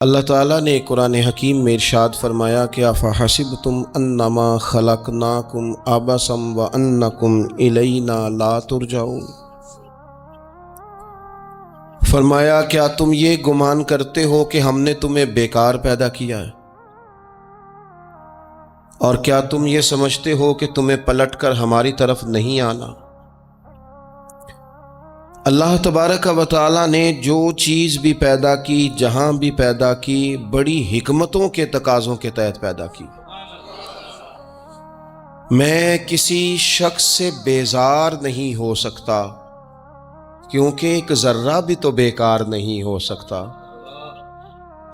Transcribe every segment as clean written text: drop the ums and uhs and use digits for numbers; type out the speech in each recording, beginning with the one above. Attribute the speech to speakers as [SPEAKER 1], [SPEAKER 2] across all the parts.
[SPEAKER 1] اللہ تعالیٰ نے قرآن حکیم میں ارشاد فرمایا کہ افحسبتم انما خلقناکم عبثا وانکم الینا لا ترجعون۔ فرمایا کیا تم یہ گمان کرتے ہو کہ ہم نے تمہیں بیکار پیدا کیا ہے، اور کیا تم یہ سمجھتے ہو کہ تمہیں پلٹ کر ہماری طرف نہیں آنا؟ اللہ تبارک و تعالیٰ نے جو چیز بھی پیدا کی، جہاں بھی پیدا کی، بڑی حکمتوں کے تقاضوں کے تحت پیدا کی۔ میں کسی شخص سے بیزار نہیں ہو سکتا، کیونکہ ایک ذرہ بھی تو بیکار نہیں ہو سکتا۔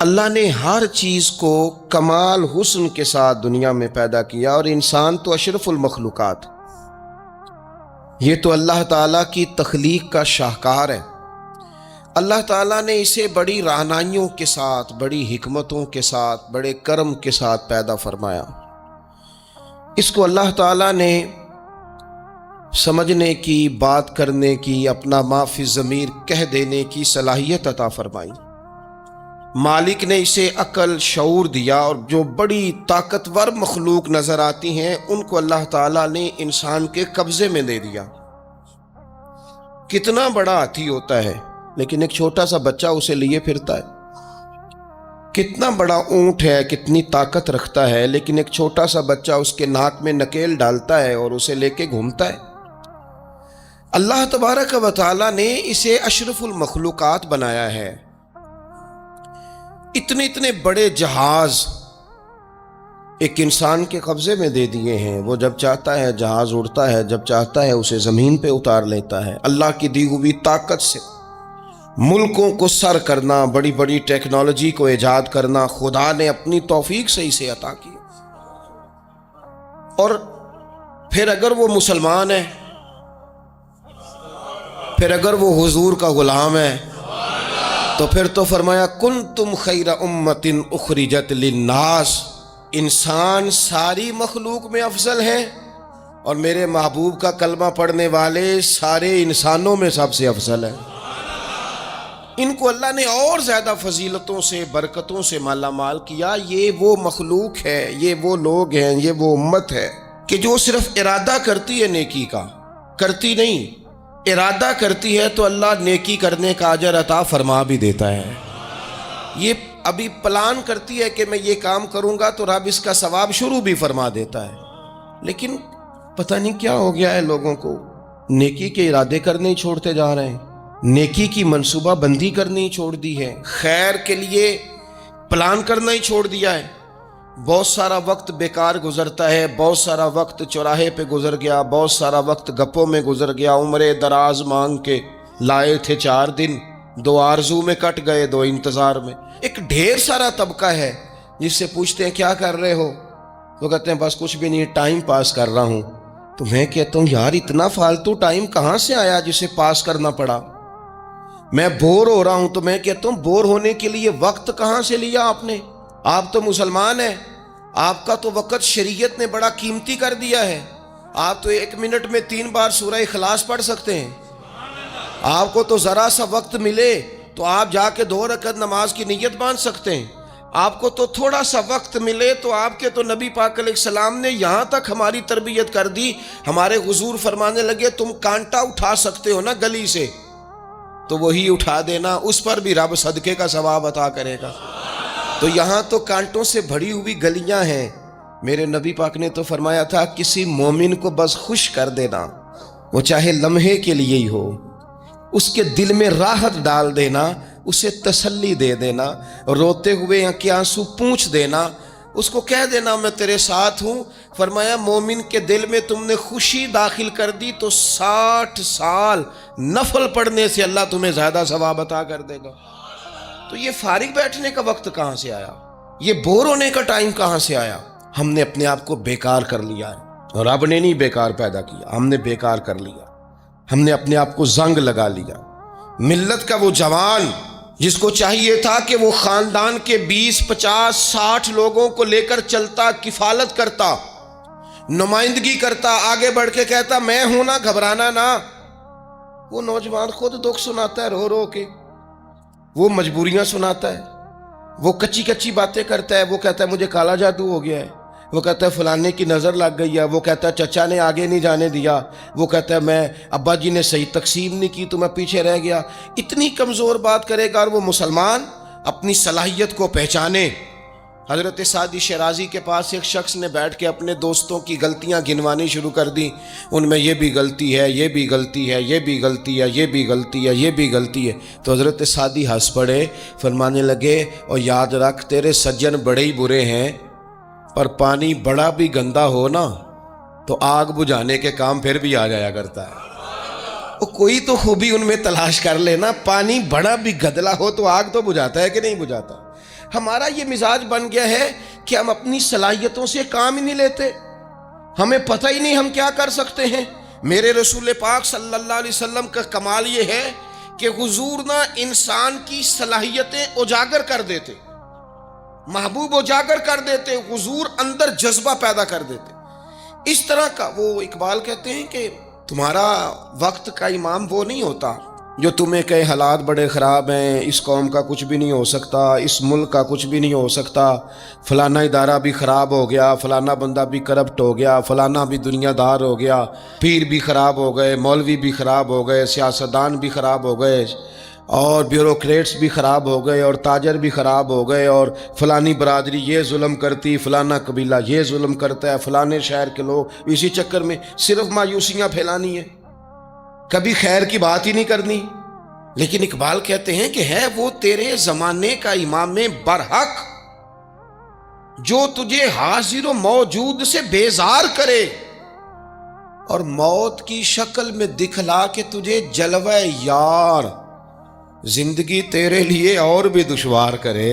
[SPEAKER 1] اللہ نے ہر چیز کو کمال حسن کے ساتھ دنیا میں پیدا کیا، اور انسان تو اشرف المخلوقات، یہ تو اللہ تعالیٰ کی تخلیق کا شاہکار ہے۔ اللہ تعالیٰ نے اسے بڑی رہنمائیوں کے ساتھ، بڑی حکمتوں کے ساتھ، بڑے کرم کے ساتھ پیدا فرمایا۔ اس کو اللہ تعالیٰ نے سمجھنے کی، بات کرنے کی، اپنا ما فی الضمیر کہہ دینے کی صلاحیت عطا فرمائی۔ مالک نے اسے عقل، شعور دیا، اور جو بڑی طاقتور مخلوق نظر آتی ہیں ان کو اللہ تعالیٰ نے انسان کے قبضے میں دے دیا۔ کتنا بڑا ہاتھی ہوتا ہے لیکن ایک چھوٹا سا بچہ اسے لیے پھرتا ہے۔ کتنا بڑا اونٹ ہے، کتنی طاقت رکھتا ہے، لیکن ایک چھوٹا سا بچہ اس کے ناک میں نکیل ڈالتا ہے اور اسے لے کے گھومتا ہے۔ اللہ تبارک و تعالیٰ نے اسے اشرف المخلوقات بنایا ہے۔ اتنے بڑے جہاز ایک انسان کے قبضے میں دے دیے ہیں، وہ جب چاہتا ہے جہاز اڑتا ہے، جب چاہتا ہے اسے زمین پہ اتار لیتا ہے۔ اللہ کی دی ہوئی طاقت سے ملکوں کو سر کرنا، بڑی بڑی ٹیکنالوجی کو ایجاد کرنا خدا نے اپنی توفیق سے اسے عطا کیا۔ اور پھر اگر وہ مسلمان ہے، پھر اگر وہ حضور کا غلام ہے، تو پھر تو فرمایا کنتم خیر امت اخرجت للناس، انسان ساری مخلوق میں افضل ہیں، اور میرے محبوب کا کلمہ پڑھنے والے سارے انسانوں میں سب سے افضل ہیں۔ ان کو اللہ نے اور زیادہ فضیلتوں سے، برکتوں سے مالا مال کیا۔ یہ وہ مخلوق ہے، یہ وہ لوگ ہیں، یہ وہ امت ہے کہ جو صرف ارادہ کرتی ہے نیکی کا، کرتی نہیں، ارادہ کرتی ہے تو اللہ نیکی کرنے کا اجر عطا فرما بھی دیتا ہے۔ یہ ابھی پلان کرتی ہے کہ میں یہ کام کروں گا تو رب اس کا ثواب شروع بھی فرما دیتا ہے، لیکن پتہ نہیں کیا ہو گیا ہے لوگوں کو، نیکی کے ارادے کرنے ہی چھوڑتے جا رہے ہیں، نیکی کی منصوبہ بندی کرنی ہی چھوڑ دی ہے، خیر کے لیے پلان کرنا ہی چھوڑ دیا ہے۔ بہت سارا وقت بیکار گزرتا ہے، بہت سارا وقت چوراہے پہ گزر گیا، بہت سارا وقت گپوں میں گزر گیا، عمرے دراز مانگ کے لائے تھے 4 دن، 2 آرزو میں کٹ گئے، 2 انتظار میں۔ ایک ڈھیر سارا طبقہ ہے جس سے پوچھتے ہیں کیا کر رہے ہو، وہ کہتے ہیں بس کچھ بھی نہیں، ٹائم پاس کر رہا ہوں۔ تو میں کہتا ہوں یار اتنا فالتو ٹائم کہاں سے آیا جسے پاس کرنا پڑا؟ میں بور ہو رہا ہوں تو میں کہتا ہوں بور ہونے کے لیے وقت کہاں سے لیا آپ نے؟ آپ تو مسلمان ہیں، آپ کا تو وقت شریعت نے بڑا قیمتی کر دیا ہے۔ آپ تو 1 منٹ میں 3 بار سورہ اخلاص پڑھ سکتے ہیں۔ آپ کو تو ذرا سا وقت ملے تو آپ جا کے 2 رکعت نماز کی نیت باندھ سکتے ہیں۔ آپ کو تو تھوڑا سا وقت ملے تو آپ کے تو نبی پاک علیہ السلام نے یہاں تک ہماری تربیت کر دی، ہمارے حضور فرمانے لگے تم کانٹا اٹھا سکتے ہو نا گلی سے، تو وہی اٹھا دینا، اس پر بھی رب صدقے کا ثواب عطا کرے گا۔ تو یہاں تو کانٹوں سے بھری ہوئی گلیاں ہیں۔ میرے نبی پاک نے تو فرمایا تھا کسی مومن کو بس خوش کر دینا، وہ چاہے لمحے کے لیے ہی ہو، اس کے دل میں راحت ڈال دینا، اسے تسلی دے دینا، روتے ہوئے آنکھ آنسو پونچھ دینا، اس کو کہہ دینا میں تیرے ساتھ ہوں۔ فرمایا مومن کے دل میں تم نے خوشی داخل کر دی تو 60 سال نفل پڑھنے سے اللہ تمہیں زیادہ ثواب عطا کر دے گا۔ تو یہ فارغ بیٹھنے کا وقت کہاں سے آیا؟ یہ بور ہونے کا ٹائم کہاں سے آیا؟ ہم نے اپنے آپ کو بیکار کر لیا ہے، اور رب نے نہیں بیکار پیدا کیا، ہم نے بیکار کر لیا۔ ہم نے اپنے آپ کو زنگ لگا لیا۔ ملت کا وہ جوان جس کو چاہیے تھا کہ وہ خاندان کے 20، 50، 60 لوگوں کو لے کر چلتا، کفالت کرتا، نمائندگی کرتا، آگے بڑھ کے کہتا میں ہوں نا، گھبرانا نہ، وہ نوجوان خود دکھ سناتا ہے رو رو کے، وہ مجبوریاں سناتا ہے، وہ کچی کچی باتیں کرتا ہے، وہ کہتا ہے مجھے کالا جادو ہو گیا ہے، وہ کہتا ہے فلانے کی نظر لگ گئی ہے، وہ کہتا ہے چچا نے آگے نہیں جانے دیا، وہ کہتا ہے میں ابا جی نے صحیح تقسیم نہیں کی تو میں پیچھے رہ گیا۔ اتنی کمزور بات کرے گا، اور وہ مسلمان اپنی صلاحیت کو پہچانے۔ حضرت سعدی شیرازی کے پاس ایک شخص نے بیٹھ کے اپنے دوستوں کی غلطیاں گنوانی شروع کر دی، ان میں یہ بھی غلطی ہے، یہ بھی غلطی ہے، یہ بھی غلطی ہے، یہ بھی غلطی ہے، یہ بھی غلطی ہے۔ تو حضرت سعدی ہنس پڑے، فرمانے لگے اور یاد رکھ تیرے سجن بڑے ہی برے ہیں، پر پانی بڑا بھی گندا ہو نا تو آگ بجھانے کے کام پھر بھی آ جایا کرتا ہے۔ وہ کوئی تو خوبی ان میں تلاش کر لینا، پانی بڑا بھی گدلا ہو تو آگ تو بجھاتا ہے کہ نہیں بجھاتا۔ ہمارا یہ مزاج بن گیا ہے کہ ہم اپنی صلاحیتوں سے کام ہی نہیں لیتے، ہمیں پتہ ہی نہیں ہم کیا کر سکتے ہیں۔ میرے رسول پاک صلی اللہ علیہ وسلم کا کمال یہ ہے کہ حضور نہ انسان کی صلاحیتیں اجاگر کر دیتے، محبوب اجاگر کر دیتے، حضور اندر جذبہ پیدا کر دیتے۔ اس طرح کا وہ اقبال کہتے ہیں کہ تمہارا وقت کا امام وہ نہیں ہوتا جو تمہیں کہے حالات بڑے خراب ہیں، اس قوم کا کچھ بھی نہیں ہو سکتا، اس ملک کا کچھ بھی نہیں ہو سکتا، فلانا ادارہ بھی خراب ہو گیا، فلانا بندہ بھی کرپٹ ہو گیا، فلانا بھی دنیا دار ہو گیا، پیر بھی خراب ہو گئے، مولوی بھی خراب ہو گئے، سیاستدان بھی خراب ہو گئے، اور بیوروکریٹس بھی خراب ہو گئے، اور تاجر بھی خراب ہو گئے، اور فلانی برادری یہ ظلم کرتی، فلانا قبیلہ یہ ظلم کرتا ہے، فلانے شہر کے لوگ، اسی چکر میں صرف مایوسیاں پھیلانی ہیں، کبھی خیر کی بات ہی نہیں کرنی۔ لیکن اقبال کہتے ہیں کہ ہے وہ تیرے زمانے کا امام برحق جو تجھے حاضر و موجود سے بیزار کرے اور موت کی شکل میں دکھلا کے تجھے جلوہ یار زندگی تیرے لیے اور بھی دشوار کرے،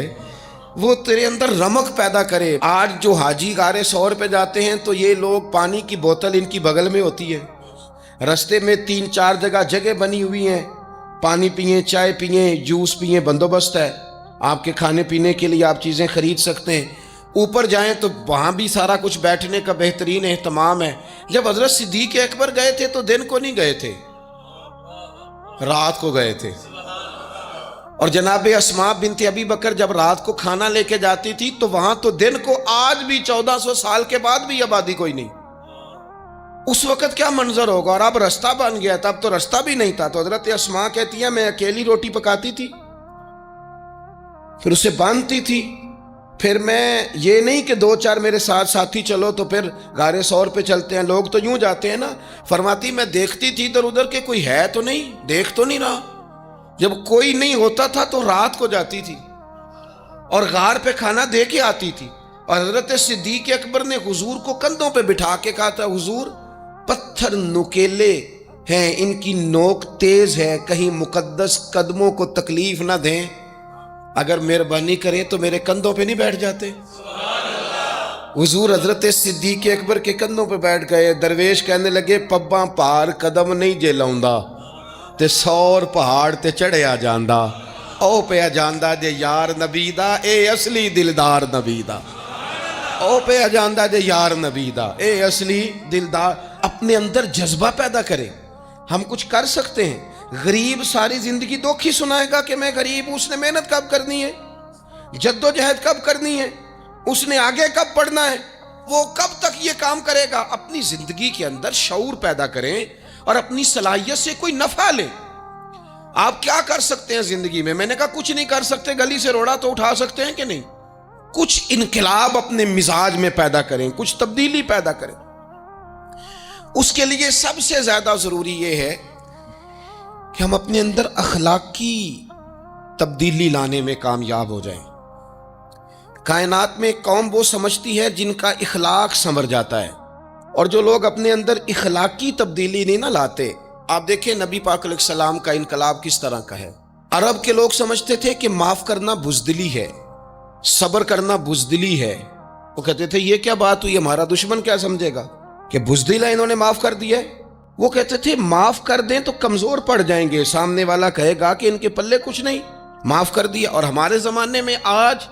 [SPEAKER 1] وہ تیرے اندر رمق پیدا کرے۔ آج جو حاجی غار سور پہ جاتے ہیں تو یہ لوگ پانی کی بوتل ان کی بغل میں ہوتی ہے، رستے میں 3-4 جگہ بنی ہوئی ہیں، پانی پئیں، چائے پئیں، جوس پئیں، بندوبست ہے، آپ کے کھانے پینے کے لیے آپ چیزیں خرید سکتے ہیں۔ اوپر جائیں تو وہاں بھی سارا کچھ بیٹھنے کا بہترین اہتمام ہے۔ جب حضرت صدیق اکبر گئے تھے تو دن کو نہیں گئے تھے، رات کو گئے تھے، اور جناب اسماء بنت ابی بکر جب رات کو کھانا لے کے جاتی تھی تو وہاں تو دن کو آج بھی 1400 سال کے بعد بھی آبادی کوئی نہیں۔ اس وقت کیا منظر ہوگا، اور اب رستہ بن گیا تھا، اب تو رستہ بھی نہیں تھا۔ تو حضرت اسماء کہتی ہیں میں اکیلی روٹی پکاتی تھی، پھر اسے باندھتی تھی، پھر میں یہ نہیں کہ 2-4 میرے ساتھ ساتھی چلو تو پھر غار سور پہ چلتے ہیں، لوگ تو یوں جاتے ہیں نا۔ فرماتی میں دیکھتی تھی ادھر ادھر کہ کوئی ہے تو نہیں، دیکھ تو نہیں رہا۔ جب کوئی نہیں ہوتا تھا تو رات کو جاتی تھی اور غار پہ کھانا دے کے آتی تھی، اور حضرت صدیق اکبر نے حضور کو کندھوں پہ بٹھا کے کہا تھا حضور پتھر نکیلے ہیں، ان کی نوک تیز ہے، کہیں مقدس قدموں کو تکلیف نہ دیں، اگر مہربانی کریں تو میرے کندھوں پہ نہیں بیٹھ جاتے۔ حضور حضرت صدیق اکبر کے کندھوں پہ بیٹھ گئے۔ درویش کہنے لگے پباں پار قدم نہیں جے لاؤندا تے 100 پہاڑ تے چڑھیا جاندا، او پیا جاندا جے یار نبی دا، اے اصلی دلدار نبی دا، او پیا جاندا جے یار نبی دا، اے اصلی دلدار۔ اپنے اندر جذبہ پیدا کریں، ہم کچھ کر سکتے ہیں۔ غریب ساری زندگی دکھ ہی سنائے گا کہ میں غریب ہوں، اس نے محنت کب کرنی ہے، جد و جہد کب کرنی ہے، اس نے آگے کب پڑھنا ہے، وہ کب تک یہ کام کرے گا۔ اپنی زندگی کے اندر شعور پیدا کریں اور اپنی صلاحیت سے کوئی نفع لیں۔ آپ کیا کر سکتے ہیں زندگی میں؟ میں نے کہا کچھ نہیں کر سکتے، گلی سے روڑا تو اٹھا سکتے ہیں کہ نہیں؟ کچھ انقلاب اپنے مزاج میں پیدا کریں، کچھ تبدیلی پیدا کریں۔ اس کے لیے سب سے زیادہ ضروری یہ ہے کہ ہم اپنے اندر اخلاقی تبدیلی لانے میں کامیاب ہو جائیں۔ کائنات میں ایک قوم وہ سمجھتی ہے جن کا اخلاق سنور جاتا ہے، اور جو لوگ اپنے اندر اخلاقی تبدیلی نہیں نہ لاتے، آپ دیکھیں نبی پاک علیہ السلام کا انقلاب کس طرح کا ہے۔ عرب کے لوگ سمجھتے تھے کہ معاف کرنا بزدلی ہے، صبر کرنا بزدلی ہے۔ وہ کہتے تھے یہ کیا بات ہوئی، ہمارا دشمن کیا سمجھے گا کہ بزدل ہے، انہوں نے معاف کر دیا ہے۔ وہ کہتے تھے معاف کر دیں تو کمزور پڑ جائیں گے، سامنے والا کہے گا کہ ان کے پلے کچھ نہیں، معاف کر دیا۔ اور ہمارے زمانے میں آج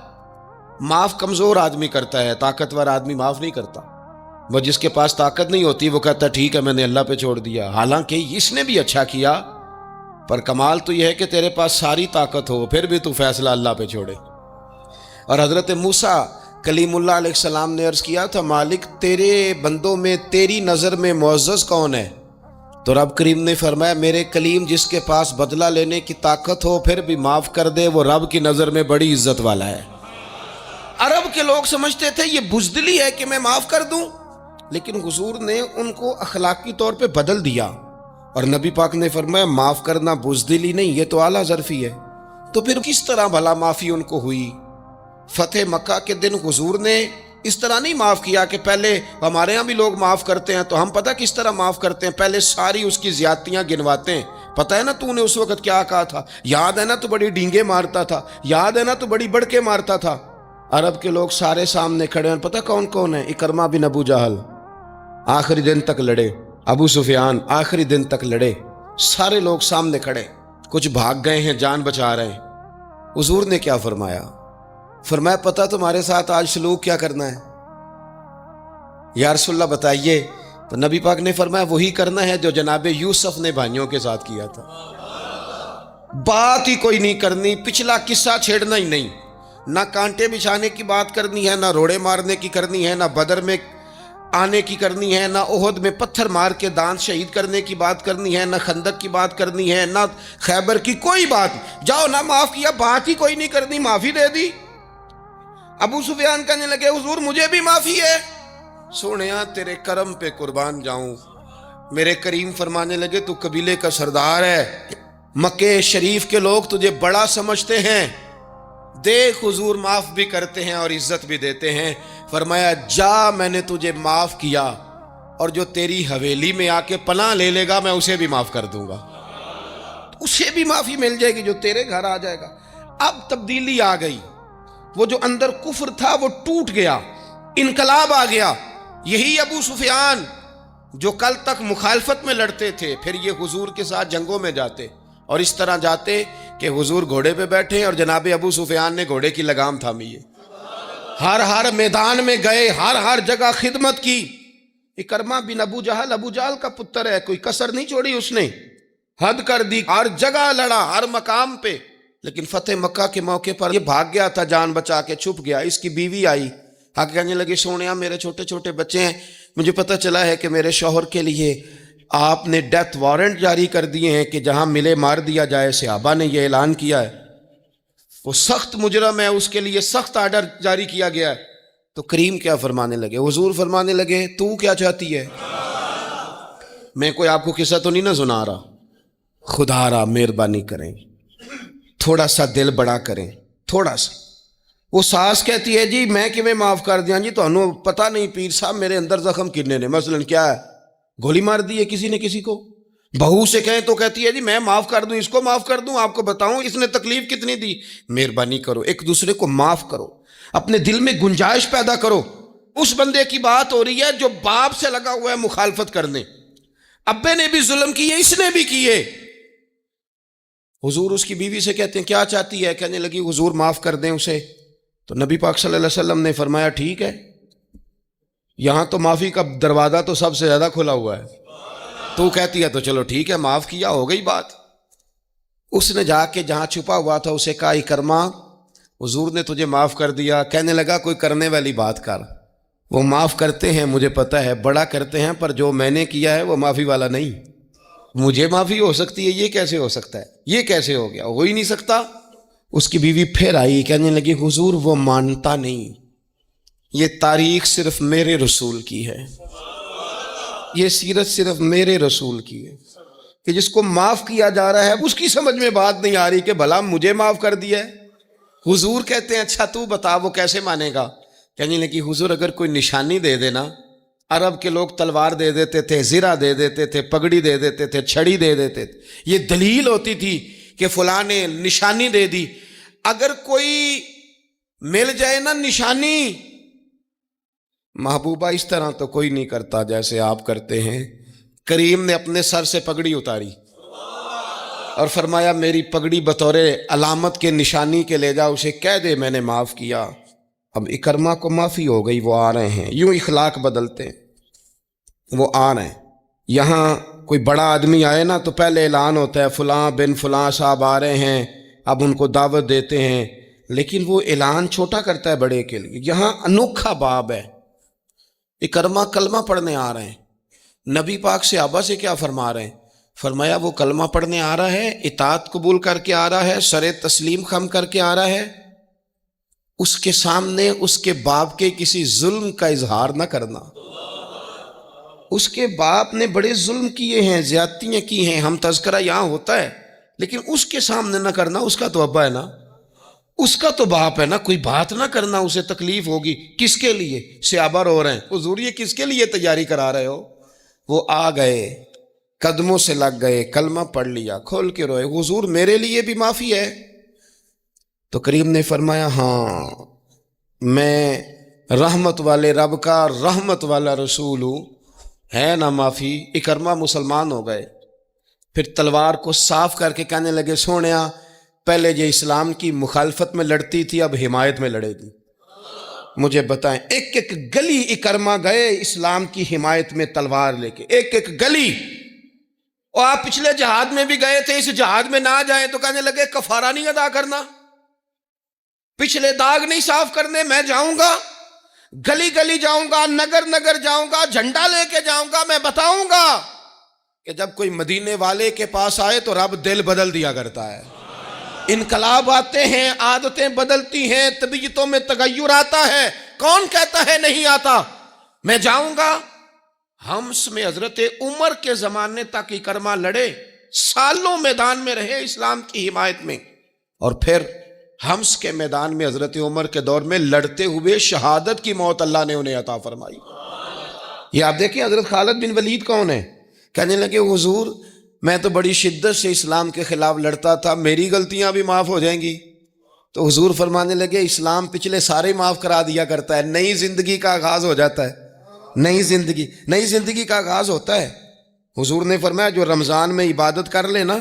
[SPEAKER 1] معاف کمزور آدمی کرتا ہے، طاقتور آدمی معاف نہیں کرتا۔ وہ جس کے پاس طاقت نہیں ہوتی وہ کہتا ہے ٹھیک ہے میں نے اللہ پہ چھوڑ دیا، حالانکہ اس نے بھی اچھا کیا، پر کمال تو یہ ہے کہ تیرے پاس ساری طاقت ہو پھر بھی تو فیصلہ اللہ پہ چھوڑے۔ اور حضرت موسیٰ کلیم اللہ علیہ السلام نے عرض کیا تھا مالک تیرے بندوں میں تیری نظر میں معزز کون ہے؟ تو رب کریم نے فرمایا میرے کلیم جس کے پاس بدلہ لینے کی طاقت ہو پھر بھی معاف کر دے وہ رب کی نظر میں بڑی عزت والا ہے۔ عرب کے لوگ سمجھتے تھے یہ بزدلی ہے کہ میں معاف کر دوں، لیکن حضور نے ان کو اخلاقی طور پہ بدل دیا، اور نبی پاک نے فرمایا معاف کرنا بزدلی نہیں، یہ تو اعلیٰ ظرفی ہے۔ تو پھر کس طرح بھلا معافی ان کو ہوئی؟ فتح مکہ کے دن حضور نے اس طرح نہیں معاف کیا کہ پہلے ہمارے ہاں بھی لوگ معاف کرتے ہیں تو ہم پتہ کس طرح معاف کرتے ہیں، پہلے ساری اس کی زیادتیاں گنواتے ہیں۔ پتہ ہے نا تو نے اس وقت کیا کہا تھا، یاد ہے نا تو بڑی ڈینگے مارتا تھا، یاد ہے نا تو بڑی بڑھ کے مارتا تھا۔ عرب کے لوگ سارے سامنے کھڑے ہیں، پتہ کون کون ہے؟ اکرمہ بن ابو جہل آخری دن تک لڑے، ابو سفیان آخری دن تک لڑے، سارے لوگ سامنے کھڑے، کچھ بھاگ گئے ہیں جان بچا رہے ہیں۔ حضور نے کیا فرمایا؟ فرمایا پتہ تمہارے ساتھ آج سلوک کیا کرنا ہے؟ یا رسول اللہ بتائیے۔ تو نبی پاک نے فرمایا وہی کرنا ہے جو جناب یوسف نے بھائیوں کے ساتھ کیا تھا، بات ہی کوئی نہیں کرنی، پچھلا قصہ چھیڑنا ہی نہیں، نہ کانٹے بچھانے کی بات کرنی ہے، نہ روڑے مارنے کی کرنی ہے، نہ بدر میں آنے کی کرنی ہے، نہ احد میں پتھر مار کے دانت شہید کرنے کی بات کرنی ہے، نہ خندق کی بات کرنی ہے، نہ خیبر کی کوئی بات۔ جاؤ نہ معاف کیا، بات ہی کوئی نہیں کرنی، معافی دے دی۔ ابو سفیان کہنے لگے حضور مجھے بھی معافی ہے۔ سونیا تیرے کرم پہ قربان جاؤں۔ میرے کریم فرمانے لگے تو قبیلے کا سردار ہے، مکہ شریف کے لوگ تجھے بڑا سمجھتے ہیں، دیکھ حضور معاف بھی کرتے ہیں اور عزت بھی دیتے ہیں۔ فرمایا جا میں نے تجھے معاف کیا، اور جو تیری حویلی میں آ کے پناہ لے لے گا میں اسے بھی معاف کر دوں گا، اسے بھی معافی مل جائے گی جو تیرے گھر آ جائے گا۔ اب تبدیلی آ گئی، وہ جو اندر کفر تھا وہ ٹوٹ گیا، انقلاب آ گیا۔ یہی ابو سفیان جو کل تک مخالفت میں لڑتے تھے پھر یہ حضور کے ساتھ جنگوں میں جاتے، اور اس طرح جاتے کہ حضور گھوڑے پہ بیٹھے اور جناب ابو سفیان نے گھوڑے کی لگام تھامی ہے، ہر میدان میں گئے، ہر جگہ خدمت کی۔ اکرمہ بن ابو جہل کا پتر ہے، کوئی کسر نہیں چھوڑی اس نے، حد کر دی، ہر جگہ لڑا، ہر مقام پہ۔ لیکن فتح مکہ کے موقع پر یہ بھاگ گیا تھا، جان بچا کے چھپ گیا۔ اس کی بیوی آئی، آگے کہنے لگی سونیا میرے چھوٹے چھوٹے بچے ہیں، مجھے پتہ چلا ہے کہ میرے شوہر کے لیے آپ نے ڈیتھ وارنٹ جاری کر دیے ہیں کہ جہاں ملے مار دیا جائے، صحابہ نے یہ اعلان کیا ہے، وہ سخت مجرم ہے، اس کے لیے سخت آرڈر جاری کیا گیا ہے۔ تو کریم کیا فرمانے لگے؟ حضور فرمانے لگے تو کیا چاہتی ہے؟ میں کوئی آپ کو قصہ تو نہیں نہ سنا رہا، خدا را مہربانی کریں، تھوڑا سا دل بڑا کریں، تھوڑا سا۔ وہ ساس کہتی ہے جی میں کیویں معاف کر دیاں جی، تمہیں پتہ نہیں پیر صاحب میرے اندر زخم کنے نے، مثلاً کیا ہے، گولی مار دی ہے کسی نے کسی کو۔ بہو سے کہیں تو کہتی ہے جی میں معاف کر دوں، اس کو معاف کر دوں، آپ کو بتاؤں اس نے تکلیف کتنی دی۔ مہربانی کرو ایک دوسرے کو معاف کرو، اپنے دل میں گنجائش پیدا کرو۔ اس بندے کی بات ہو رہی ہے جو باپ سے لگا ہوا ہے مخالفت کرنے، ابے نے بھی ظلم کیے، اس نے بھی کیے۔ حضور اس کی بیوی سے کہتے ہیں کیا چاہتی ہے؟ کہنے لگی حضور معاف کر دیں اسے۔ تو نبی پاک صلی اللہ علیہ وسلم نے فرمایا ٹھیک ہے، یہاں تو معافی کا دروازہ تو سب سے زیادہ کھلا ہوا ہے، تو کہتی ہے تو چلو ٹھیک ہے معاف کیا، ہو گئی بات۔ اس نے جا کے جہاں چھپا ہوا تھا اسے کہا اکرمہ حضور نے تجھے معاف کر دیا۔ کہنے لگا کوئی کرنے والی بات کر، وہ معاف کرتے ہیں مجھے پتہ ہے، بڑا کرتے ہیں، پر جو میں نے کیا ہے وہ معافی والا نہیں۔ مجھے معافی ہو سکتی ہے، یہ کیسے ہو سکتا ہے، یہ کیسے ہو گیا، ہو ہی نہیں سکتا۔ اس کی بیوی پھر آئی، کہنے لگی حضور وہ مانتا نہیں، یہ تاریخ صرف میرے رسول کی ہے، یہ سیرت صرف میرے رسول کی ہے، کہ جس کو معاف کیا جا رہا ہے اس کی سمجھ میں بات نہیں آ رہی کہ بھلا مجھے معاف کر دیا ہے۔ حضور کہتے ہیں اچھا تو بتا وہ کیسے مانے گا؟ کہنے لگی حضور اگر کوئی نشانی دے دینا، عرب کے لوگ تلوار دے دیتے تھے، زرہ دے دیتے تھے، پگڑی دے دیتے تھے، چھڑی دے دیتے تھے، یہ دلیل ہوتی تھی کہ فلاں نے نشانی دے دی۔ اگر کوئی مل جائے نا نشانی، محبوبہ اس طرح تو کوئی نہیں کرتا جیسے آپ کرتے ہیں۔ کریم نے اپنے سر سے پگڑی اتاری اور فرمایا میری پگڑی بطور علامت کے نشانی کے لے جا، اسے کہہ دے میں نے معاف کیا۔ اب اکرمہ کو معافی ہو گئی، وہ آ رہے ہیں، یوں اخلاق بدلتے ہیں، وہ آ رہے ہیں۔ یہاں کوئی بڑا آدمی آئے نا تو پہلے اعلان ہوتا ہے فلاں بن فلاں صاحب آ رہے ہیں، اب ان کو دعوت دیتے ہیں، لیکن وہ اعلان چھوٹا کرتا ہے بڑے کے لیے. یہاں انوکھا باب ہے. اکرما کلمہ پڑھنے آ رہے ہیں. نبی پاک صحابہ سے کیا فرما رہے ہیں؟ فرمایا وہ کلمہ پڑھنے آ رہا ہے، اطاعت قبول کر کے آ رہا ہے، سر تسلیم خم کر کے آ رہا ہے، اس کے سامنے اس کے باپ کے کسی ظلم کا اظہار نہ کرنا. اس کے باپ نے بڑے ظلم کیے ہیں، زیادتیاں کی ہیں، ہم تذکرہ یہاں ہوتا ہے، لیکن اس کے سامنے نہ کرنا. اس کا تو ابا ہے نا، اس کا تو باپ ہے نا. کوئی بات نہ کرنا، اسے تکلیف ہوگی. کس کے لیے؟ صحابہ رو رہے ہیں، حضور یہ کس کے لیے تیاری کرا رہے ہو؟ وہ آ گئے، قدموں سے لگ گئے، کلمہ پڑھ لیا، کھول کے روئے، حضور میرے لیے بھی معافی ہے؟ تو کریم نے فرمایا ہاں، میں رحمت والے رب کا رحمت والا رسول ہوں، ہے نا معافی. اکرما مسلمان ہو گئے. پھر تلوار کو صاف کر کے کہنے لگے سونیا پہلے یہ اسلام کی مخالفت میں لڑتی تھی، اب حمایت میں لڑے گی. مجھے بتائیں، ایک ایک گلی اکرما گئے اسلام کی حمایت میں تلوار لے کے، ایک ایک گلی. اور آپ پچھلے جہاد میں بھی گئے تھے، اس جہاد میں نہ جائیں تو کہنے لگے کفارہ نہیں ادا کرنا، پچھلے داغ نہیں صاف کرنے. میں جاؤں گا، گلی گلی جاؤں گا، نگر نگر جاؤں گا، جھنڈا لے کے جاؤں گا. میں بتاؤں گا کہ جب کوئی مدینے والے کے پاس آئے تو رب دل بدل دیا کرتا ہے. انقلاب آتے ہیں، عادتیں بدلتی ہیں، طبیعتوں میں تغیر آتا ہے. کون کہتا ہے نہیں آتا؟ میں جاؤں گا. حمص میں حضرت عمر کے زمانے تک اکرما لڑے، سالوں میدان میں رہے اسلام کی حمایت میں، اور پھر حمص کے میدان میں حضرت عمر کے دور میں لڑتے ہوئے شہادت کی موت اللہ نے انہیں عطا فرمائی. یہ آپ دیکھیں حضرت خالد بن ولید کون ہے؟ کہنے لگے حضور میں تو بڑی شدت سے اسلام کے خلاف لڑتا تھا، میری غلطیاں بھی معاف ہو جائیں گی. تو حضور فرمانے لگے اسلام پچھلے سارے معاف کرا دیا کرتا ہے، نئی زندگی کا آغاز ہو جاتا ہے. نئی زندگی کا آغاز ہوتا ہے. حضور نے فرمایا جو رمضان میں عبادت کر لے نا،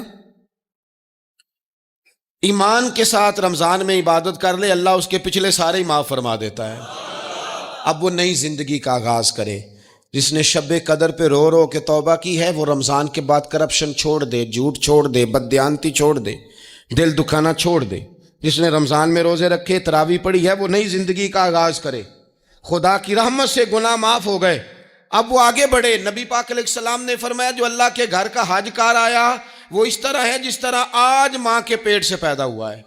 [SPEAKER 1] ایمان کے ساتھ رمضان میں عبادت کر لے، اللہ اس کے پچھلے سارے معاف فرما دیتا ہے. اب وہ نئی زندگی کا آغاز کرے. جس نے شب قدر پہ رو رو کے توبہ کی ہے، وہ رمضان کے بعد کرپشن چھوڑ دے، جھوٹ چھوڑ دے، بددیانتی چھوڑ دے، دل دکھانا چھوڑ دے. جس نے رمضان میں روزے رکھے، تراویح پڑھی ہے، وہ نئی زندگی کا آغاز کرے. خدا کی رحمت سے گناہ معاف ہو گئے، اب وہ آگے بڑھے. نبی پاک علیہ السلام نے فرمایا جو اللہ کے گھر کا حج کار آیا وہ اس طرح ہے جس طرح آج ماں کے پیٹ سے پیدا ہوا ہے.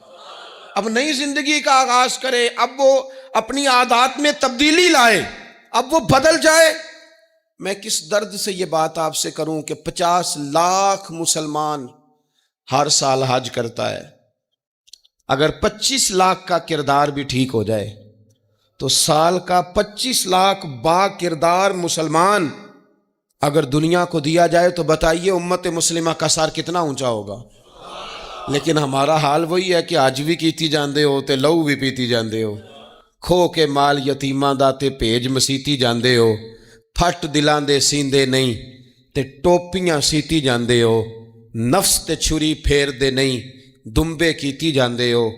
[SPEAKER 1] اب نئی زندگی کا آغاز کرے، اب وہ اپنی عادات میں تبدیلی لائے، اب وہ بدل جائے. میں کس درد سے یہ بات آپ سے کروں کہ 50 لاکھ مسلمان ہر سال حج کرتا ہے. اگر 25 لاکھ کا کردار بھی ٹھیک ہو جائے تو سال کا 25 لاکھ با کردار مسلمان اگر دنیا کو دیا جائے تو بتائیے امت مسلمہ کا سر کتنا اونچا ہوگا. لیکن ہمارا حال وہی ہے کہ آج بھی کیتی جاندے ہو تے لہو بھی پیتی جاندے ہو، کھو کے مال یتیماں دا تے بھیج مسیتی جاندے ہو، پھٹ دلاں دے سیندے نہیں تے ٹوپیاں سیتی جاندے ہو، نفس تے چھری پھیر دے نہیں دمبے کیتی جاندے ہو،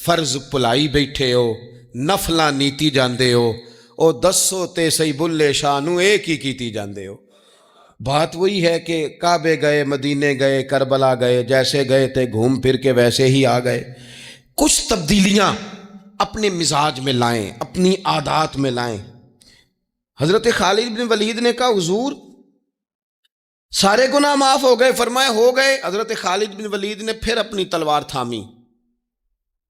[SPEAKER 1] فرض پلائی بیٹھے ہو، نفلاں نیتی جاندے ہو، او دسو تے سی بلے شانو ایک ہی کیتی جاندے ہو. بات وہی ہے کہ کعبے گئے، مدینے گئے، کربلا گئے، جیسے گئے تھے گھوم پھر کے ویسے ہی آ گئے. کچھ تبدیلیاں اپنے مزاج میں لائیں، اپنی عادات میں لائیں. حضرت خالد بن ولید نے کہا حضور سارے گناہ معاف ہو گئے. فرمایا ہو گئے. حضرت خالد بن ولید نے پھر اپنی تلوار تھامی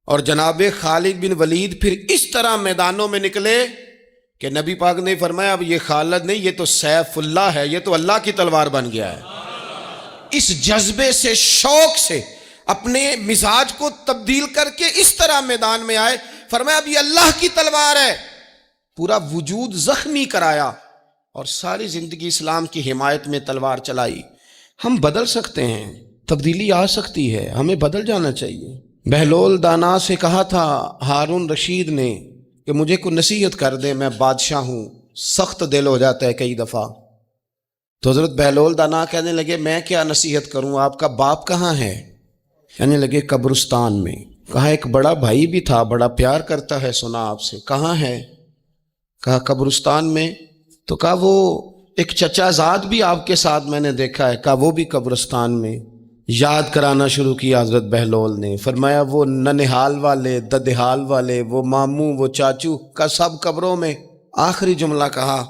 [SPEAKER 1] اور جناب خالد بن ولید پھر اس طرح میدانوں میں نکلے کہ نبی پاک نے فرمایا اب یہ خالد نہیں، یہ تو سیف اللہ ہے، یہ تو اللہ کی تلوار بن گیا ہے. اس جذبے سے، شوق سے اپنے مزاج کو تبدیل کر کے اس طرح میدان میں آئے. فرمایا اب یہ اللہ کی تلوار ہے. پورا وجود زخمی کرایا اور ساری زندگی اسلام کی حمایت میں تلوار چلائی. ہم بدل سکتے ہیں، تبدیلی آ سکتی ہے، ہمیں بدل جانا چاہیے. بہلول دانا سے کہا تھا ہارون رشید نے کہ مجھے کوئی نصیحت کر دے، میں بادشاہ ہوں، سخت دل ہو جاتا ہے کئی دفعہ. تو حضرت بہلول دانا کہنے لگے میں کیا نصیحت کروں، آپ کا باپ کہاں ہے؟ کہنے لگے قبرستان میں. کہا ایک بڑا بھائی بھی تھا، بڑا پیار کرتا ہے، سنا آپ سے، کہاں ہے؟ کہا قبرستان میں. تو کہا وہ ایک چچا زاد بھی آپ کے ساتھ میں نے دیکھا ہے. کہا وہ بھی قبرستان میں. یاد کرانا شروع کیا حضرت بہلول نے. فرمایا وہ ننہال والے، ددہال والے، وہ ماموں، وہ چاچو کا سب قبروں میں. آخری جملہ کہا،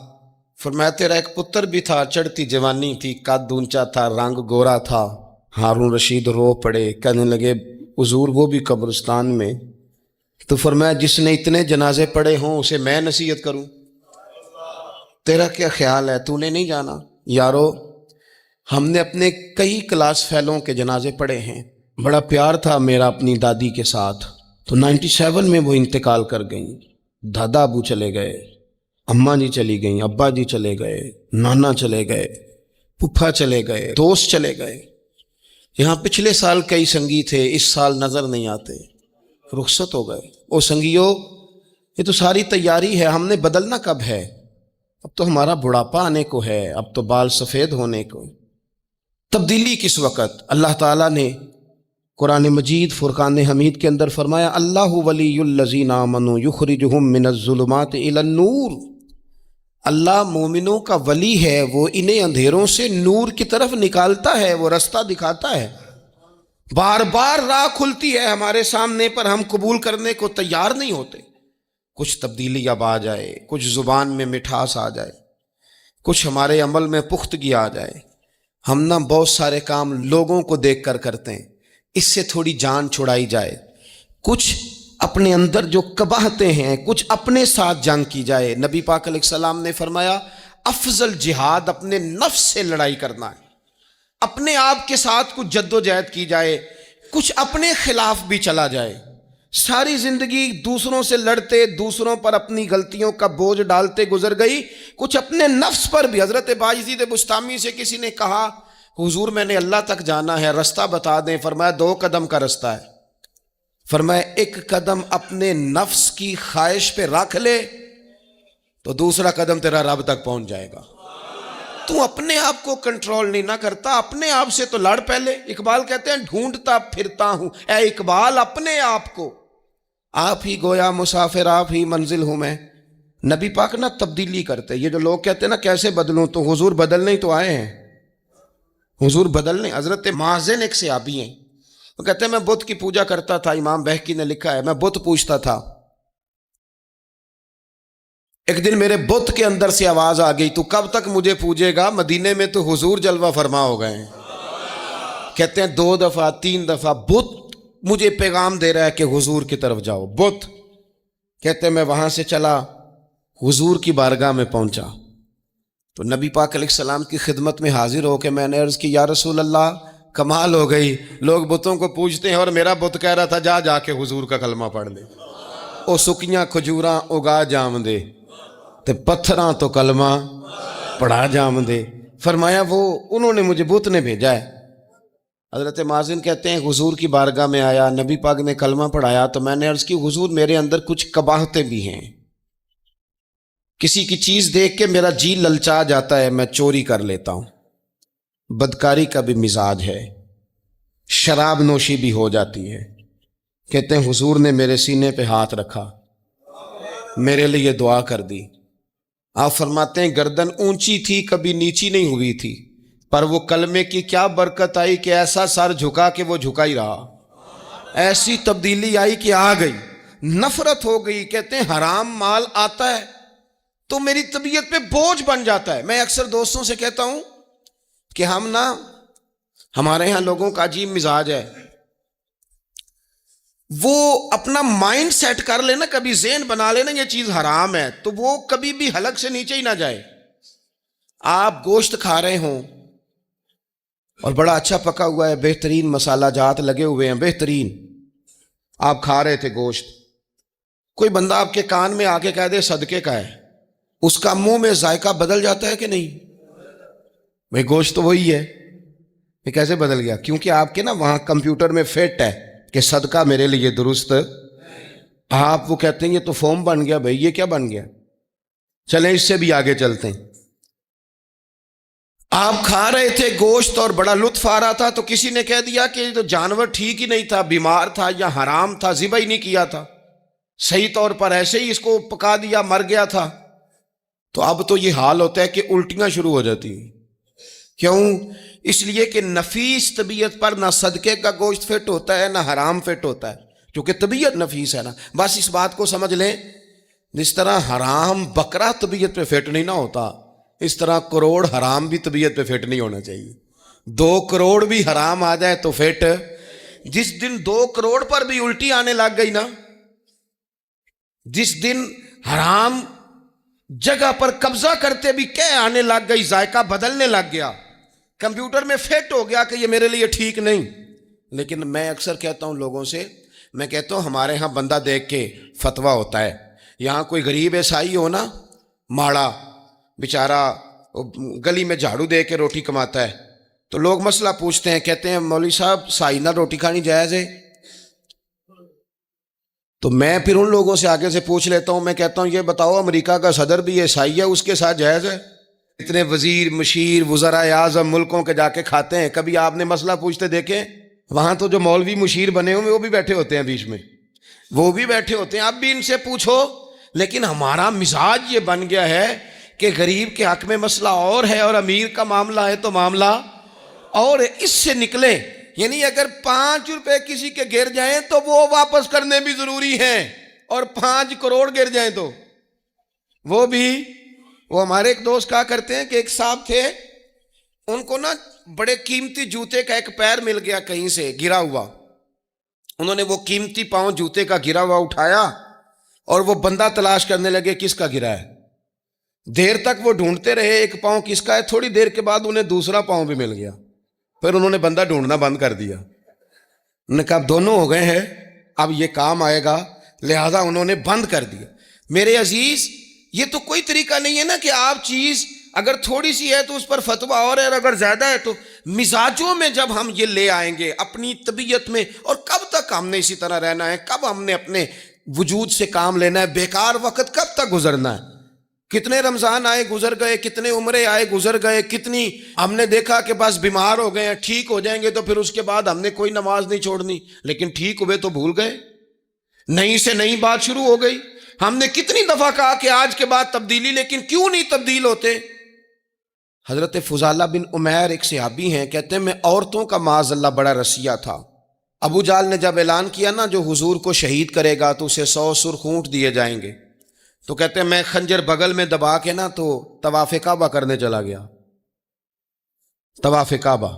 [SPEAKER 1] فرمایا تیرا ایک پتر بھی تھا، چڑھتی جوانی تھی، قد اونچا تھا، رنگ گورا تھا. ہارون رشید رو پڑے، کہنے لگے حضور وہ بھی قبرستان میں. تو فرمایا جس نے اتنے جنازے پڑھے ہوں اسے میں نصیحت کروں؟ تیرا کیا خیال ہے؟ تو نے نہیں جانا؟ یارو ہم نے اپنے کئی کلاس فیلوں کے جنازے پڑھے ہیں. بڑا پیار تھا میرا اپنی دادی کے ساتھ. تو 97 میں وہ انتقال کر گئیں. دادا ابو چلے گئے، اماں جی چلی گئیں، ابا جی چلے گئے، نانا چلے گئے، پھپھا چلے گئے، دوست چلے گئے. یہاں پچھلے سال کئی سنگی تھے، اس سال نظر نہیں آتے، رخصت ہو گئے. او سنگیو، یہ تو ساری تیاری ہے، ہم نے بدلنا کب ہے؟ اب تو ہمارا بڑھاپا آنے کو ہے، اب تو بال سفید ہونے کو. تبدیلی کس وقت؟ اللہ تعالیٰ نے قرآن مجید فرقان حمید کے اندر فرمایا اللہ ولی الذین آمنوا یخرجہم من الظلمات الی النور. اللہ مومنوں کا ولی ہے، وہ انہیں اندھیروں سے نور کی طرف نکالتا ہے، وہ رستہ دکھاتا ہے. بار بار راہ کھلتی ہے ہمارے سامنے پر ہم قبول کرنے کو تیار نہیں ہوتے. کچھ تبدیلی اب آ جائے، کچھ زبان میں مٹھاس آ جائے، کچھ ہمارے عمل میں پختگی آ جائے. ہم نہ بہت سارے کام لوگوں کو دیکھ کر کرتے ہیں، اس سے تھوڑی جان چھڑائی جائے. کچھ اپنے اندر جو قباہتیں ہیں، کچھ اپنے ساتھ جنگ کی جائے. نبی پاک علیہ السلام نے فرمایا افضل جہاد اپنے نفس سے لڑائی کرنا ہے. اپنے آپ کے ساتھ کچھ جد و جہد کی جائے، کچھ اپنے خلاف بھی چلا جائے. ساری زندگی دوسروں سے لڑتے، دوسروں پر اپنی غلطیوں کا بوجھ ڈالتے گزر گئی، کچھ اپنے نفس پر بھی. حضرت باجید بستامی سے کسی نے کہا حضور میں نے اللہ تک جانا ہے، رستہ بتا دیں. فرمایا 2 قدم کا رستہ ہے. فرمایا 1 قدم اپنے نفس کی خواہش پہ رکھ لے تو دوسرا قدم تیرا رب تک پہنچ جائے گا. تو اپنے آپ کو کنٹرول نہیں نہ کرتا، اپنے آپ سے تو لڑ پہلے. اقبال کہتے ہیں ڈھونڈتا پھرتا ہوں اے اقبال اپنے آپ کو، آپ ہی گویا مسافر آپ ہی منزل ہوں میں. نبی پاک نہ تبدیلی کرتے. یہ جو لوگ کہتے ہیں نا کیسے بدلوں، تو حضور بدلنے ہی تو آئے ہیں. حضور بدلنے. حضرت مازن ایک صحابی ہیں، وہ کہتے ہیں میں بت کی پوجا کرتا تھا. امام بہقی نے لکھا ہے میں بت پوجتا تھا. ایک دن میرے بت کے اندر سے آواز آ گئی تو کب تک مجھے پوجے گا، مدینے میں تو حضور جلوہ فرما ہو گئے ہیں. کہتے ہیں 2 دفعہ 3 دفعہ بت مجھے پیغام دے رہا ہے کہ حضور کی طرف جاؤ. بت کہتے ہیں میں وہاں سے چلا، حضور کی بارگاہ میں پہنچا تو نبی پاک علیہ السلام کی خدمت میں حاضر ہو کے میں نے عرض کی یا رسول اللہ کمال ہو گئی، لوگ بتوں کو پوجتے ہیں اور میرا بت کہہ رہا تھا جا کے حضور کا کلمہ پڑھ لے. او سکیاں کھجوراں اگا جام دے تے پتھراں تو کلمہ پڑھا جام دے. فرمایا وہ انہوں نے مجھے بت نے بھیجا ہے. حضرت مازن کہتے ہیں حضور کی بارگاہ میں آیا، نبی پاک نے کلمہ پڑھایا تو میں نے عرض کی حضور میرے اندر کچھ قباہتیں بھی ہیں، کسی کی چیز دیکھ کے میرا جی للچا جاتا ہے، میں چوری کر لیتا ہوں، بدکاری کا بھی مزاج ہے، شراب نوشی بھی ہو جاتی ہے. کہتے ہیں حضور نے میرے سینے پہ ہاتھ رکھا، میرے لیے دعا کر دی. آپ فرماتے ہیں گردن اونچی تھی کبھی نیچی نہیں ہوئی تھی، پر وہ کلمے کی کیا برکت آئی کہ ایسا سر جھکا کہ وہ جھکا ہی رہا. ایسی تبدیلی آئی کہ آ گئی، نفرت ہو گئی. کہتے ہیں حرام مال آتا ہے تو میری طبیعت پہ بوجھ بن جاتا ہے. میں اکثر دوستوں سے کہتا ہوں کہ ہمارے ہاں لوگوں کا عجیب مزاج ہے، وہ اپنا مائنڈ سیٹ کر لینا، کبھی ذہن بنا لینا یہ چیز حرام ہے تو وہ کبھی بھی حلق سے نیچے ہی نہ جائے. آپ گوشت کھا رہے ہوں اور بڑا اچھا پکا ہوا ہے، بہترین مسالہ جات لگے ہوئے ہیں بہترین، آپ کھا رہے تھے گوشت، کوئی بندہ آپ کے کان میں آ کے کہہ دے صدقے کا ہے، اس کا منہ میں ذائقہ بدل جاتا ہے کہ نہیں؟ بھئی گوشت تو وہی ہے، یہ کیسے بدل گیا؟ کیونکہ آپ کے نا وہاں کمپیوٹر میں فٹ ہے کہ صدقہ میرے لیے درست. آپ وہ کہتے ہیں یہ تو فارم بن گیا. بھئی یہ کیا بن گیا؟ چلیں اس سے بھی آگے چلتے ہیں. آپ کھا رہے تھے گوشت اور بڑا لطف آ رہا تھا تو کسی نے کہہ دیا کہ یہ تو جانور ٹھیک ہی نہیں تھا، بیمار تھا یا حرام تھا، ذبح ہی نہیں کیا تھا، صحیح طور پر ایسے ہی اس کو پکا دیا، مر گیا تھا. تو اب تو یہ حال ہوتا ہے کہ الٹیاں شروع ہو جاتی ہیں کیوں؟ اس لیے کہ نفیس طبیعت پر نہ صدقے کا گوشت فٹ ہوتا ہے نہ حرام فٹ ہوتا ہے، کیونکہ طبیعت نفیس ہے نا. بس اس بات کو سمجھ لیں، جس طرح حرام بکرا طبیعت پہ فٹ نہیں نہ ہوتا، اس طرح کروڑ حرام بھی طبیعت پہ فٹ نہیں ہونا چاہیے. 2 کروڑ بھی حرام آ جائے تو فٹ. جس دن 2 کروڑ پر بھی الٹی آنے لگ گئی نا، جس دن حرام جگہ پر قبضہ کرتے بھی کہہ آنے لگ گئی، ذائقہ بدلنے لگ گیا، کمپیوٹر میں فٹ ہو گیا کہ یہ میرے لیے ٹھیک نہیں. لیکن میں اکثر کہتا ہوں لوگوں سے، میں کہتا ہوں ہمارے ہاں بندہ دیکھ کے فتویٰ ہوتا ہے. یہاں کوئی غریب عیسائی ہو نا، ماڑا بیچارہ گلی میں جھاڑو دے کے روٹی کماتا ہے، تو لوگ مسئلہ پوچھتے ہیں، کہتے ہیں مولوی صاحب سائنہ روٹی کھانی جائز ہے؟ تو میں پھر ان لوگوں سے آگے سے پوچھ لیتا ہوں، میں کہتا ہوں یہ بتاؤ امریکہ کا صدر بھی عیسائی ہے، اس کے ساتھ جائز ہے؟ اتنے وزیر مشیر وزراء اعظم ملکوں کے جا کے کھاتے ہیں، کبھی آپ نے مسئلہ پوچھتے دیکھیں؟ وہاں تو جو مولوی مشیر بنے ہوئے وہ بھی بیٹھے ہوتے ہیں بیچ میں، وہ بھی بیٹھے ہوتے ہیں، اب بھی ان سے پوچھو. لیکن ہمارا مزاج یہ بن گیا ہے کہ غریب کے حق میں مسئلہ اور ہے اور امیر کا معاملہ ہے تو معاملہ اور اس سے نکلے. یعنی اگر 5 روپے کسی کے گر جائیں تو وہ واپس کرنے بھی ضروری ہیں، اور 5 کروڑ گر جائیں تو وہ بھی. وہ ہمارے ایک دوست کہا کرتے ہیں کہ ایک صاحب تھے، ان کو نا بڑے قیمتی جوتے کا ایک پیر مل گیا کہیں سے گرا ہوا. انہوں نے وہ قیمتی پاؤں جوتے کا گرا ہوا اٹھایا اور وہ بندہ تلاش کرنے لگے کس کا گرا ہے. دیر تک وہ ڈھونڈتے رہے ایک پاؤں کس کا ہے، تھوڑی دیر کے بعد انہیں دوسرا پاؤں بھی مل گیا. پھر انہوں نے بندہ ڈھونڈنا بند کر دیا. انہوں نے کہا اب دونوں ہو گئے ہیں، اب یہ کام آئے گا، لہذا انہوں نے بند کر دیا. میرے عزیز، یہ تو کوئی طریقہ نہیں ہے نا کہ آپ چیز اگر تھوڑی سی ہے تو اس پر فتویٰ اور ہے، اور اگر زیادہ ہے تو مزاجوں میں جب ہم یہ لے آئیں گے اپنی طبیعت میں، اور کب تک ہم نے اسی طرح رہنا ہے؟ کب ہم نے اپنے وجود سے کام لینا ہے؟ بیکار وقت کب تک گزرنا ہے؟ کتنے رمضان آئے گزر گئے، کتنے عمرے آئے گزر گئے، کتنی ہم نے دیکھا کہ بس بیمار ہو گئے ہیں، ٹھیک ہو جائیں گے تو پھر اس کے بعد ہم نے کوئی نماز نہیں چھوڑنی، لیکن ٹھیک ہوئے تو بھول گئے، نئی سے نئی بات شروع ہو گئی. ہم نے کتنی دفعہ کہا کہ آج کے بعد تبدیلی، لیکن کیوں نہیں تبدیل ہوتے؟ حضرت فضالہ بن عمیر ایک صحابی ہیں، کہتے ہیں میں عورتوں کا معاذ اللہ بڑا رسیہ تھا. ابو جہل نے جب اعلان کیا نا جو حضور کو شہید کرے گا تو اسے 100 سرخ اونٹ دیے جائیں گے، تو کہتے ہیں میں خنجر بغل میں دبا کے نا تو طواف کعبہ کرنے چلا گیا. طواف کعبہ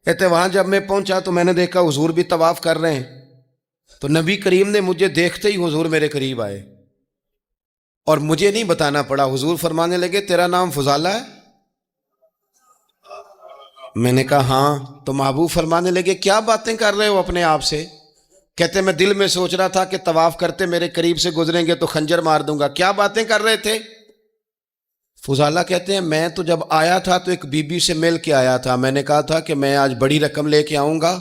[SPEAKER 1] کہتے ہیں وہاں جب میں پہنچا تو میں نے دیکھا حضور بھی طواف کر رہے ہیں، تو نبی کریم نے مجھے دیکھتے ہی حضور میرے قریب آئے، اور مجھے نہیں بتانا پڑا، حضور فرمانے لگے تیرا نام فضالہ ہے؟ میں نے کہا ہاں. تو محبوب فرمانے لگے کیا باتیں کر رہے ہو اپنے آپ سے؟ کہتے میں دل میں سوچ رہا تھا کہ طواف کرتے میرے قریب سے گزریں گے تو خنجر مار دوں گا. کیا باتیں کر رہے تھے؟ فضالہ کہتے ہیں میں تو جب آیا تھا تو ایک بی بی سے مل کے آیا تھا، میں نے کہا تھا کہ میں آج بڑی رقم لے کے آؤں گا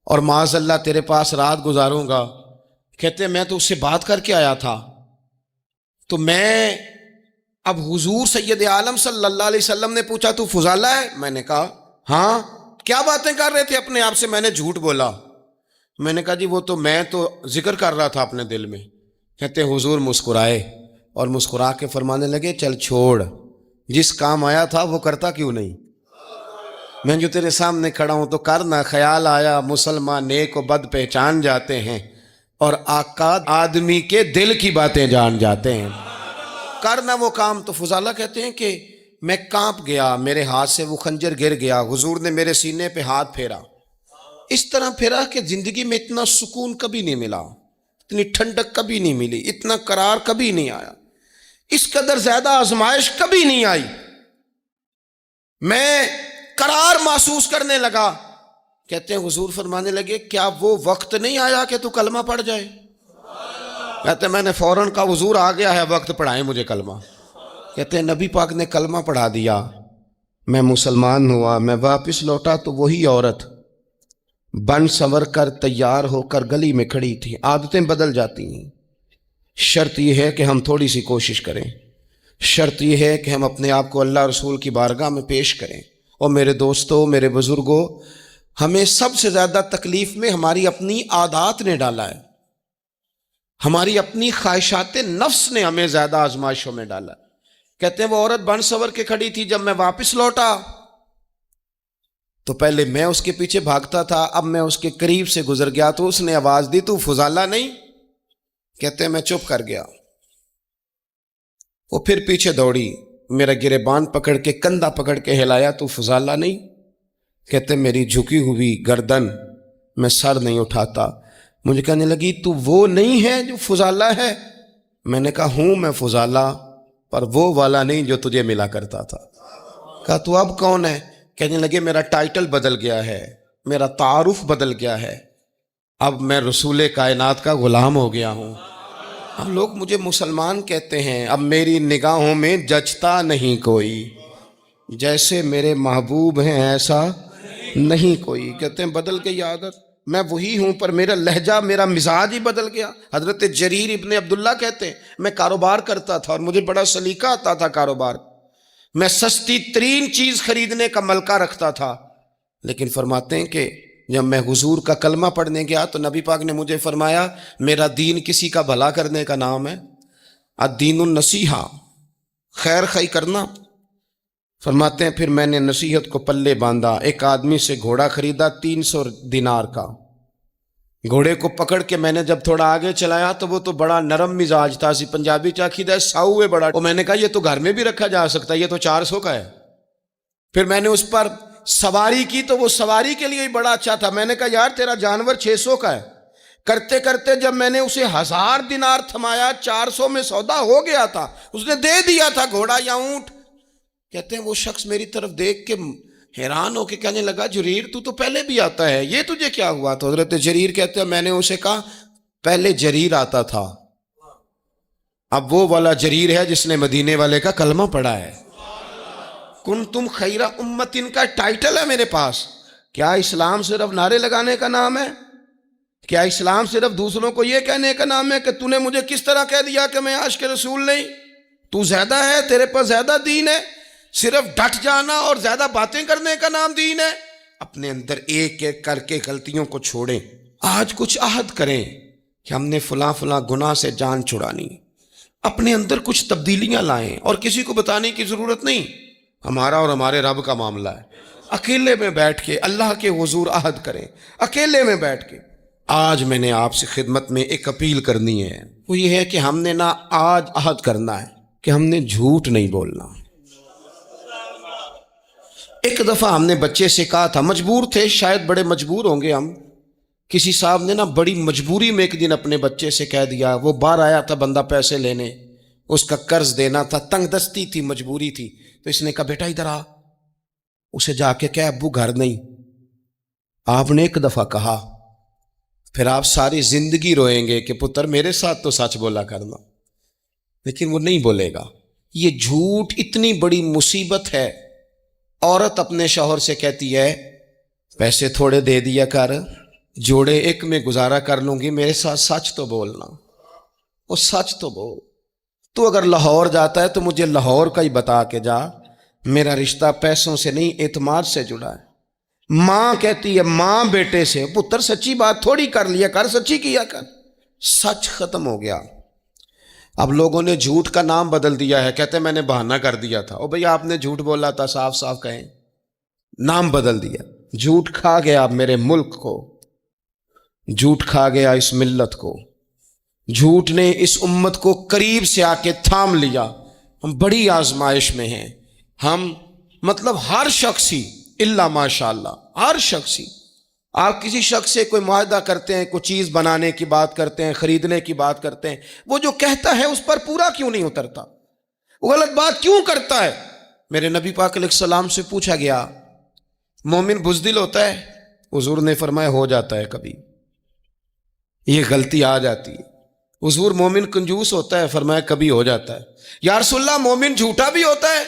[SPEAKER 1] اور معاذ اللہ تیرے پاس رات گزاروں گا. کہتے ہیں میں تو اس سے بات کر کے آیا تھا. تو میں اب حضور سید عالم صلی اللہ علیہ وسلم نے پوچھا تو فضالہ ہے؟ میں نے کہا ہاں. کیا باتیں کر رہے تھے اپنے آپ سے؟ میں نے جھوٹ بولا. میں نے کہا جی وہ تو میں تو ذکر کر رہا تھا اپنے دل میں. کہتے ہیں حضور مسکرائے اور مسکرا کے فرمانے لگے چل چھوڑ، جس کام آیا تھا وہ کرتا کیوں نہیں؟ میں جو تیرے سامنے کھڑا ہوں تو کرنا. خیال آیا مسلمان نیک و بد پہچان جاتے ہیں اور آقا آدمی کے دل کی باتیں جان جاتے ہیں. کرنا وہ کام. تو فضالہ کہتے ہیں کہ میں کانپ گیا، میرے ہاتھ سے وہ خنجر گر گیا، حضور نے میرے سینے پہ ہاتھ پھیرا، اس طرح پھیرا کہ زندگی میں اتنا سکون کبھی نہیں ملا، اتنی ٹھنڈک کبھی نہیں ملی، اتنا قرار کبھی نہیں آیا، اس قدر زیادہ آزمائش کبھی نہیں آئی. میں قرار محسوس کرنے لگا. کہتے ہیں حضور فرمانے لگے کیا وہ وقت نہیں آیا کہ تو کلمہ پڑھ جائے؟ کہتے ہیں میں نے فوراً کہا حضور آ گیا ہے وقت، پڑھائیں مجھے کلمہ. کہتے ہیں نبی پاک نے کلمہ پڑھا دیا، میں مسلمان ہوا. میں واپس لوٹا تو وہی عورت بن سنور کر تیار ہو کر گلی میں کھڑی تھی. عادتیں بدل جاتی ہیں. شرط یہ ہے کہ ہم تھوڑی سی کوشش کریں، شرط یہ ہے کہ ہم اپنے آپ کو اللہ رسول کی بارگاہ میں پیش کریں. اور میرے دوستوں، میرے بزرگوں، ہمیں سب سے زیادہ تکلیف میں ہماری اپنی عادات نے ڈالا ہے، ہماری اپنی خواہشات نفس نے ہمیں زیادہ آزمائشوں میں ڈالا. کہتے ہیں وہ عورت بن سنور کے کھڑی تھی. جب میں واپس لوٹا تو پہلے میں اس کے پیچھے بھاگتا تھا، اب میں اس کے قریب سے گزر گیا تو اس نے آواز دی، تو فضالہ نہیں؟ کہتے ہیں میں چپ کر گیا۔ وہ پھر پیچھے دوڑی، میرا گریبان پکڑ کے کندھا پکڑ کے ہلایا، تو فضالہ نہیں؟ کہتے میری جھکی ہوئی گردن، میں سر نہیں اٹھاتا۔ مجھے کہنے لگی تو وہ نہیں ہے جو فضالہ ہے؟ میں نے کہا ہوں میں فضالہ، پر وہ والا نہیں جو تجھے ملا کرتا تھا۔ کہا تو اب کون ہے؟ کہنے لگے میرا ٹائٹل بدل گیا ہے، میرا تعارف بدل گیا ہے، اب میں رسول کائنات کا غلام ہو گیا ہوں۔ اب لوگ مجھے مسلمان کہتے ہیں، اب میری نگاہوں میں جچتا نہیں کوئی، جیسے میرے محبوب ہیں ایسا نہیں کوئی۔ کہتے ہیں بدل گئی عادت، میں وہی ہوں پر میرا لہجہ، میرا مزاج ہی بدل گیا۔ حضرت جریر ابن عبداللہ کہتے ہیں میں کاروبار کرتا تھا اور مجھے بڑا سلیقہ آتا تھا کاروبار، میں سستی ترین چیز خریدنے کا ملکہ رکھتا تھا، لیکن فرماتے ہیں کہ جب میں حضور کا کلمہ پڑھنے گیا تو نبی پاک نے مجھے فرمایا میرا دین کسی کا بھلا کرنے کا نام ہے، الدین النصیحہ، خیر خی کرنا۔ فرماتے ہیں پھر میں نے نصیحت کو پلے باندھا، ایک آدمی سے گھوڑا خریدا 300 دینار کا، گھوڑے کو پکڑ کے میں نے جب تھوڑا آگے چلایا تو وہ تو بڑا نرم مزاج تھا، سی پنجابی چاکیدہ ساؤ ہے بڑا، اور میں نے کہا یہ تو گھر میں بھی رکھا جا سکتا ہے، یہ تو 400 کا ہے۔ پھر میں نے اس پر سواری کی تو وہ سواری کے لیے ہی بڑا اچھا تھا، میں نے کہا یار تیرا جانور 600 کا ہے۔ کرتے کرتے جب میں نے اسے 1000 دینار تھمایا، 400 میں سودا ہو گیا تھا، اس نے دے دیا تھا گھوڑا یا اونٹ۔ کہتے ہیں وہ شخص میری طرف دیکھ کے حیران ہو کے کہنے لگا جریر تو پہلے بھی آتا ہے، یہ تجھے کیا ہوا؟ تو حضرت جریر کہتے ہیں میں نے اسے کہا پہلے جریر آتا تھا، اب وہ والا جریر ہے جس نے مدینے والے کا کلمہ پڑھا ہے۔ کنتم خیر امتن کا ٹائٹل ہے میرے پاس۔ کیا اسلام صرف نعرے لگانے کا نام ہے؟ کیا اسلام صرف دوسروں کو یہ کہنے کا نام ہے کہ تو نے مجھے کس طرح کہہ دیا کہ میں عاشق رسول نہیں؟ تو زیادہ ہے، تیرے پاس زیادہ دین ہے، صرف ڈٹ جانا اور زیادہ باتیں کرنے کا نام دین ہے؟ اپنے اندر ایک ایک کر کے غلطیوں کو چھوڑیں، آج کچھ عہد کریں کہ ہم نے فلاں فلاں گناہ سے جان چھڑانی، اپنے اندر کچھ تبدیلیاں لائیں، اور کسی کو بتانے کی ضرورت نہیں، ہمارا اور ہمارے رب کا معاملہ ہے۔ اکیلے میں بیٹھ کے اللہ کے حضور عہد کریں، اکیلے میں بیٹھ کے۔ آج میں نے آپ سے خدمت میں ایک اپیل کرنی ہے، وہ یہ ہے کہ ہم نے نہ آج عہد کرنا ہے کہ ہم نے جھوٹ نہیں بولنا۔ ایک دفعہ ہم نے بچے سے کہا تھا، مجبور تھے، شاید بڑے مجبور ہوں گے ہم، کسی صاحب نے نا بڑی مجبوری میں ایک دن اپنے بچے سے کہہ دیا، وہ باہر آیا تھا بندہ پیسے لینے، اس کا قرض دینا تھا، تنگ دستی تھی، مجبوری تھی، تو اس نے کہا بیٹا ادھر آ، اسے جا کے کہا ابو گھر نہیں۔ آپ نے ایک دفعہ کہا، پھر آپ ساری زندگی روئیں گے کہ پتر میرے ساتھ تو سچ بولا کرنا، لیکن وہ نہیں بولے گا۔ یہ جھوٹ اتنی بڑی مصیبت ہے۔ عورت اپنے شوہر سے کہتی ہے پیسے تھوڑے دے دیا کر، جوڑے ایک میں گزارا کر لوں گی، میرے ساتھ سچ تو بولنا، وہ سچ تو بول۔ تو اگر لاہور جاتا ہے تو مجھے لاہور کا ہی بتا کے جا، میرا رشتہ پیسوں سے نہیں اعتماد سے جڑا ہے۔ ماں کہتی ہے ماں بیٹے سے، پتر سچی بات تھوڑی کر لیا کر، سچی کیا کر۔ سچ ختم ہو گیا۔ اب لوگوں نے جھوٹ کا نام بدل دیا ہے، کہتے ہیں میں نے بہانہ کر دیا تھا۔ او بھئی آپ نے جھوٹ بولا تھا، صاف صاف کہیں، نام بدل دیا۔ جھوٹ کھا گیا میرے ملک کو، جھوٹ کھا گیا اس ملت کو، جھوٹ نے اس امت کو قریب سے آ کے تھام لیا۔ ہم بڑی آزمائش میں ہیں، ہم مطلب ہر شخص ہی الا ماشاءاللہ، ہر شخص ہی، آپ کسی شخص سے کوئی معاہدہ کرتے ہیں، کوئی چیز بنانے کی بات کرتے ہیں، خریدنے کی بات کرتے ہیں، وہ جو کہتا ہے اس پر پورا کیوں نہیں اترتا؟ وہ غلط بات کیوں کرتا ہے؟ میرے نبی پاک علیہ السلام سے پوچھا گیا مومن بزدل ہوتا ہے؟ حضور نے فرمایا ہو جاتا ہے، کبھی یہ غلطی آ جاتی ہے۔ حضور مومن کنجوس ہوتا ہے؟ فرمایا کبھی ہو جاتا ہے۔ یا رسول اللہ مومن جھوٹا بھی ہوتا ہے؟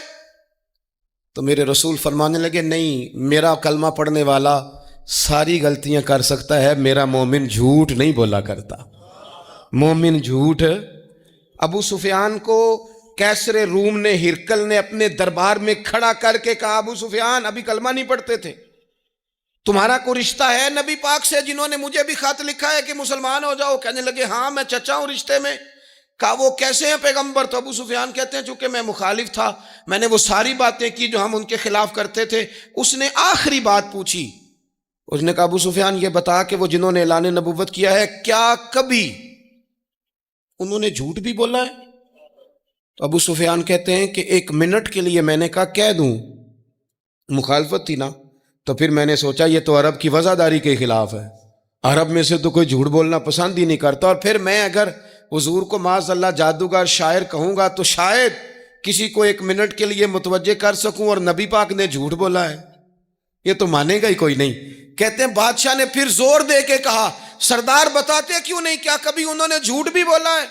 [SPEAKER 1] تو میرے رسول فرمانے لگے نہیں، میرا کلمہ پڑھنے والا ساری غلطیاں کر سکتا ہے، میرا مومن جھوٹ نہیں بولا کرتا۔ مومن جھوٹ۔ ابو سفیان کو کیسر روم نے، ہرکل نے اپنے دربار میں کھڑا کر کے کہا ابو سفیان ابھی کلمہ نہیں پڑھتے تھے، تمہارا کوئی رشتہ ہے نبی پاک سے جنہوں نے مجھے بھی خط لکھا ہے کہ مسلمان ہو جاؤ؟ کہنے لگے ہاں میں چچا ہوں رشتے میں۔ کہا وہ کیسے ہیں پیغمبر؟ تو ابو سفیان کہتے ہیں چونکہ میں مخالف تھا، میں نے وہ ساری باتیں کی جو ہم ان کے خلاف کرتے تھے، اس نے آخری بات پوچھی، اس نے کہا ابو سفیان یہ بتا کہ وہ جنہوں نے اعلان نبوت کیا ہے کیا کبھی انہوں نے جھوٹ بھی بولا ہے؟ تو ابو سفیان کہتے ہیں کہ 1 منٹ کے لیے میں نے کہا کہہ دوں، مخالفت تھی نا، تو پھر میں نے سوچا یہ تو عرب کی وزاداری کے خلاف ہے، عرب میں سے تو کوئی جھوٹ بولنا پسند ہی نہیں کرتا، اور پھر میں اگر حضور کو معاذ اللہ جادوگر شاعر کہوں گا تو شاید کسی کو 1 منٹ کے لیے متوجہ کر سکوں، اور نبی پاک نے جھوٹ بولا ہے، یہ تو مانے گا ہی کوئی نہیں۔ کہتے ہیں بادشاہ نے پھر زور دے کے کہا سردار بتاتے کیوں نہیں، کیا کبھی انہوں نے جھوٹ بھی بولا ہے؟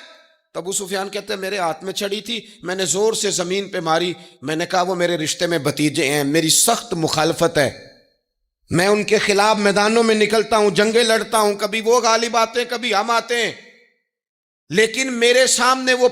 [SPEAKER 1] تو ابو سفیان کہتے ہیں میرے ہاتھ میں چھڑی تھی، میں نے زور سے زمین پہ ماری، میں نے کہا وہ میرے رشتے میں بھتیجے ہیں، میری سخت مخالفت ہے، میں ان کے خلاف میدانوں میں نکلتا ہوں، جنگیں لڑتا ہوں، کبھی وہ غالب آتے ہیں کبھی ہم آتے ہیں، لیکن میرے سامنے وہ